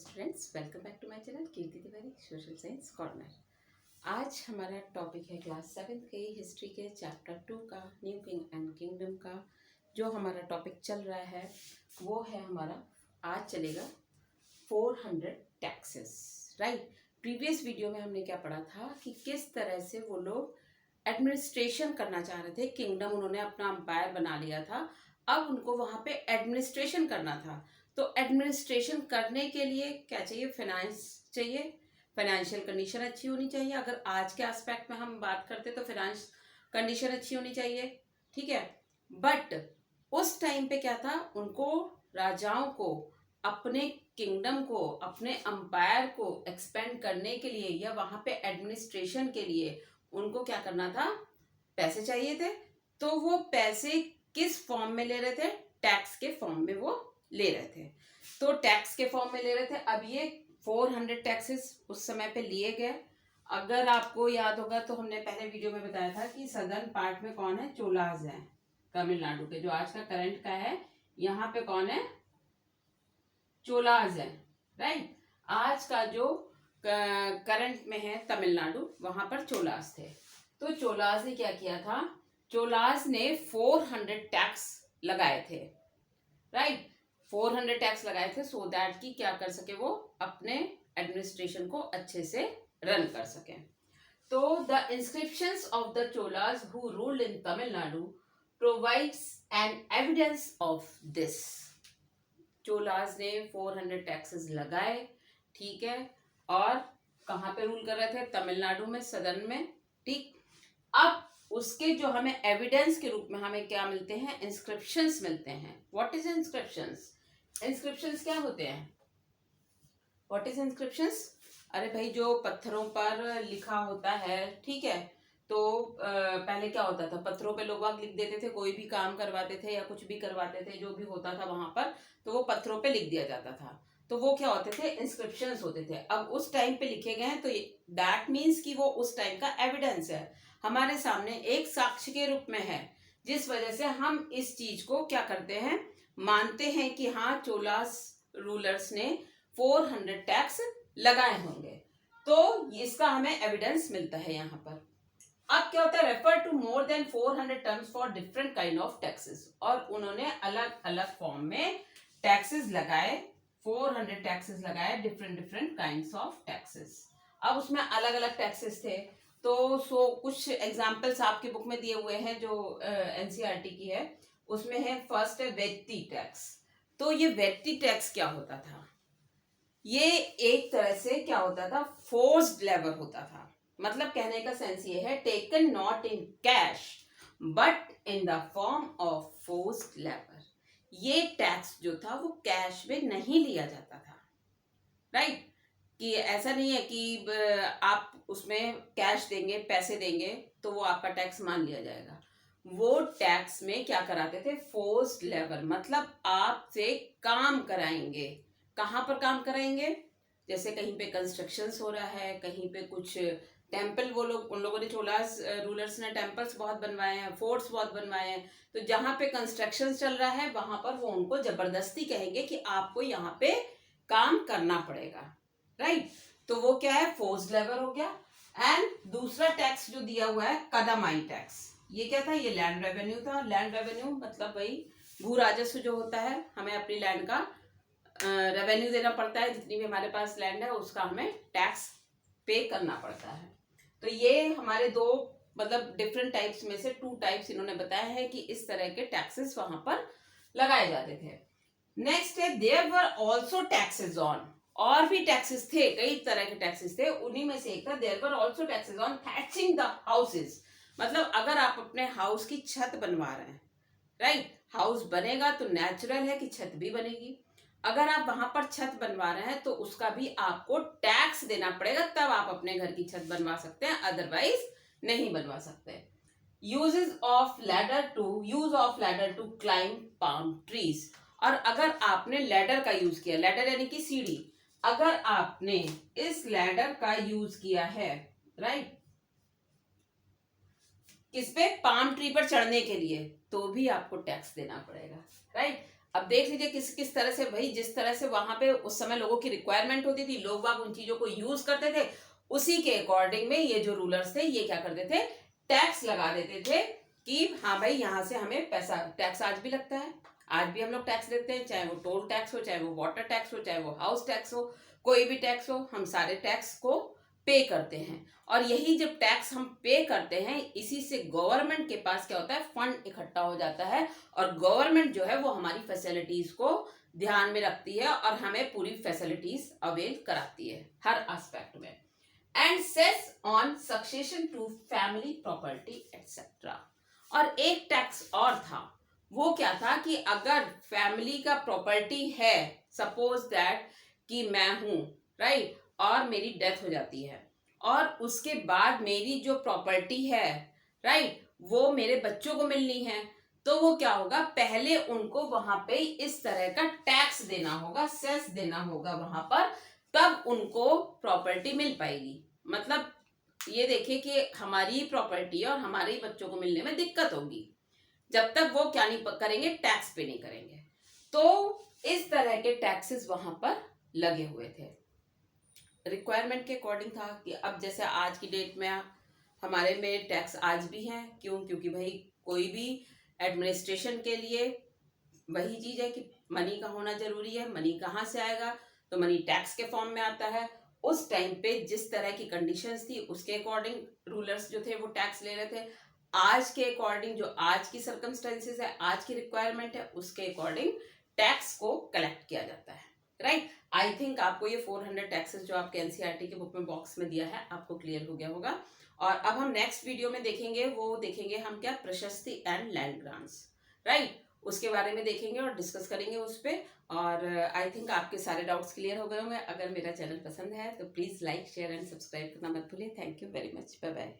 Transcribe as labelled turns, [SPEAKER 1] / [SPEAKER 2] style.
[SPEAKER 1] Students, welcome back to my channel Kirti Tiwari social science corner. आज हमारा topic है class 7th के हिस्ट्री के चैप्टर 2 का न्यू किंग एंड किंगडम का। जो हमारा टॉपिक चल रहा है वो है हमारा, आज चलेगा 400 टैक्सेस। राइट, प्रीवियस वीडियो में हमने क्या पढ़ा था कि किस तरह से वो लोग एडमिनिस्ट्रेशन करना चाह रहे थे। किंगडम उन्होंने अपना अंपायर बना लिया था, अब उनको वहाँ पे एडमिनिस्ट्रेशन करना था। तो एडमिनिस्ट्रेशन करने के लिए क्या चाहिए? फाइनेंस चाहिए, फाइनेंशियल कंडीशन अच्छी होनी चाहिए। अगर आज के एस्पेक्ट में हम बात करते तो फाइनेंस कंडीशन अच्छी होनी चाहिए, ठीक है। बट उस टाइम पे क्या था, उनको राजाओं को अपने किंगडम को, अपने अंपायर को एक्सपेंड करने के लिए या वहां पे एडमिनिस्ट्रेशन के लिए उनको क्या करना था? पैसे चाहिए थे। तो वो पैसे किस फॉर्म में ले रहे थे? टैक्स के फॉर्म में वो ले रहे थे। तो टैक्स के फॉर्म में ले रहे थे। अब ये 400 टैक्सेस उस समय पे लिए गए। अगर आपको याद होगा तो हमने पहले वीडियो में बताया था कि सदर्न पार्ट में कौन है? चोलाज है, तमिलनाडु के, जो आज का करंट का है। यहाँ पे कौन है? चोलाज है। राइट, आज का जो करंट में है तमिलनाडु, वहां पर चोलाज थे। तो चोलाज ने क्या किया था? चोलाज ने 400 टैक्स लगाए थे। राइट, 400 टैक्स लगाए थे सो दैट कि क्या कर सके, वो अपने एडमिनिस्ट्रेशन को अच्छे से रन कर सके। तो the inscriptions of the Cholas who ruled in Tamil Nadu provides an evidence of this. Cholas ने 400 टैक्सेस लगाए, ठीक है, और कहाँ पे रूल कर रहे थे? तमिलनाडु में, सदर्न में, ठीक। अब उसके जो हमें एविडेंस के रूप में हमें क्या मिलते हैं? इंस्क्रिप्शंस मिलते हैं। What is inscriptions? इंस्क्रिप्शंस क्या होते हैं? What is inscriptions? अरे भाई, जो पत्थरों पर लिखा होता है, ठीक है। तो पहले क्या होता था? पत्थरों पे लोग लिख देते थे, कोई भी काम करवाते थे या कुछ भी करवाते थे, जो भी होता था वहां पर, तो वो पत्थरों पे लिख दिया जाता था। तो वो क्या होते थे? इंस्क्रिप्शंस होते थे। अब उस टाइम पे लिखे गए हैं तो दैट मीन्स कि वो उस टाइम का एविडेंस है, हमारे सामने एक साक्ष्य के रूप में है, जिस वजह से हम इस चीज को क्या करते हैं? मानते हैं कि हाँ, चोलास रूलर्स ने 400 टैक्स लगाए होंगे। तो इसका हमें एविडेंस मिलता है यहाँ पर। अब क्या होता है? Refer to more than 400 terms for different kind of taxes. और उन्होंने अलग अलग फॉर्म में टैक्सेस लगाए, 400 टैक्सेस लगाए, different different kinds of taxes. अब उसमें अलग अलग टैक्सेस थे। तो कुछ एग्जाम्पल्स आपके बुक में दिए हुए हैं जो एनसीईआरटी की है। उसमें है, फर्स्ट है वेट्टी टैक्स। तो ये वेट्टी टैक्स क्या होता था? ये एक तरह से क्या होता था? फोर्स्ड लेबर होता था। मतलब कहने का सेंस ये है, taken not in cash but in the form of forced labour. ये टैक्स जो था वो कैश में नहीं लिया जाता था। राइट, कि ऐसा नहीं है कि आप उसमें कैश देंगे, पैसे देंगे तो वो आपका टैक्स मान लिया जाएगा। वो टैक्स में क्या कराते थे? फोर्स्ड लेबर, मतलब आपसे काम कराएंगे। कहाँ पर काम कराएंगे? जैसे कहीं पे कंस्ट्रक्शंस हो रहा है, कहीं पे कुछ टेम्पल, वो लोग, उन लोगों ने, चोलास रूलर्स ने टेम्पल्स बहुत बनवाए हैं, फोर्ट्स बहुत बनवाए हैं। तो जहाँ पे कंस्ट्रक्शन चल रहा है वहां पर वो उनको जबरदस्ती कहेंगे कि आपको यहाँ पे काम करना पड़ेगा। राइट, तो वो क्या है? फोर्स्ड लेबर हो गया। एंड दूसरा टैक्स जो दिया हुआ है, कदमाई टैक्स, ये क्या था? ये लैंड रेवेन्यू था। लैंड रेवेन्यू मतलब वही भू राजस्व जो होता है, हमें अपनी लैंड का रेवेन्यू देना पड़ता है। जितनी भी हमारे पास लैंड है उसका हमें टैक्स पे करना पड़ता है। तो ये हमारे दो, मतलब डिफरेंट टाइप्स में से 2 टाइप्स इन्होंने बताया है कि इस तरह के टैक्सेस वहां पर लगाए जाते थे। नेक्स्ट है, there were also taxes on. और भी टैक्सेस थे, कई तरह के टैक्सेस थे। उन्हीं में से एक था, there were also taxes on thatching the houses. मतलब अगर आप अपने हाउस की छत बनवा रहे हैं, राइट, हाउस बनेगा तो नेचुरल है कि छत भी बनेगी। अगर आप वहां पर छत बनवा रहे हैं तो उसका भी आपको टैक्स देना पड़ेगा, तब आप अपने घर की छत बनवा सकते हैं, अदरवाइज नहीं बनवा सकते। Use of ladder to climb palm trees. और अगर आपने लैडर का यूज किया, लैडर यानी कि सीढ़ी, अगर आपने इस लैडर का यूज किया है, राइट, किस पे? पाम ट्री पर चढ़ने के लिए, तो भी आपको टैक्स देना पड़ेगा। राइट, अब देख लीजिए किस किस तरह से भाई, जिस तरह से वहां पे उस समय लोगों की रिक्वायरमेंट होती थी, लोग बाग उन चीजों को यूज करते थे, उसी के अकॉर्डिंग में ये जो रूलर्स थे ये क्या करते थे, टैक्स लगा देते थे कि हाँ भाई यहाँ से हमें पैसा, टैक्स आज भी लगता है, आज भी हम लोग टैक्स देते हैं, चाहे वो टोल टैक्स हो, चाहे वो वाटर टैक्स हो, चाहे वो हाउस टैक्स हो, कोई भी टैक्स हो, हम सारे टैक्स को पे करते हैं। और यही जब टैक्स हम पे करते हैं, इसी से गवर्नमेंट के पास क्या होता है, फंड इकट्ठा हो जाता है, और गवर्नमेंट जो है वो हमारी फैसिलिटीज को ध्यान में रखती है और हमें पूरी फैसिलिटीज अवेल कराती है हर एस्पेक्ट में। And cess on succession to family property etcetera. और एक टैक्स और था, वो क्या था कि अगर फैमिली का प्रॉपर्टी है, सपोज दैट कि मैं हूं, राइट, और मेरी डेथ हो जाती है, और उसके बाद मेरी जो प्रॉपर्टी है, राइट, वो मेरे बच्चों को मिलनी है, तो वो क्या होगा, पहले उनको वहां पे इस तरह का टैक्स देना होगा, सेस देना होगा वहां पर, तब उनको प्रॉपर्टी मिल पाएगी। मतलब ये देखिए कि हमारी प्रॉपर्टी और हमारे ही बच्चों को मिलने में दिक्कत होगी जब तक वो क्या नहीं करेंगे, टैक्स पे नहीं करेंगे। तो इस तरह के टैक्सेस वहां पर लगे हुए थे, रिक्वायरमेंट के अकॉर्डिंग था कि अब जैसे आज की डेट में हमारे में टैक्स आज भी हैं, क्यों, क्योंकि भाई कोई भी एडमिनिस्ट्रेशन के लिए वही चीज है कि मनी का होना जरूरी है। मनी कहाँ से आएगा, तो मनी टैक्स के फॉर्म में आता है। उस टाइम पे जिस तरह की कंडीशंस थी उसके अकॉर्डिंग रूलर्स जो थे वो टैक्स ले रहे थे। आज के अकॉर्डिंग जो आज की सर्कमस्टेंसेस है, आज की रिक्वायरमेंट है, उसके अकॉर्डिंग टैक्स को कलेक्ट किया जाता है, राइट। आई थिंक आपको ये 400 टैक्सेस जो आपके एनसीईआरटी के बुक में बॉक्स में दिया है आपको क्लियर हो गया होगा। और अब हम नेक्स्ट वीडियो में देखेंगे, वो देखेंगे हम क्या, प्रशस्ति एंड लैंड ग्रांट्स, राइट, उसके बारे में देखेंगे और डिस्कस करेंगे उस पर। और आई थिंक आपके सारे डाउट्स क्लियर हो गए होंगे। अगर मेरा चैनल पसंद है तो please like, share and subscribe करना मत भूलिए। Thank you very much, bye bye.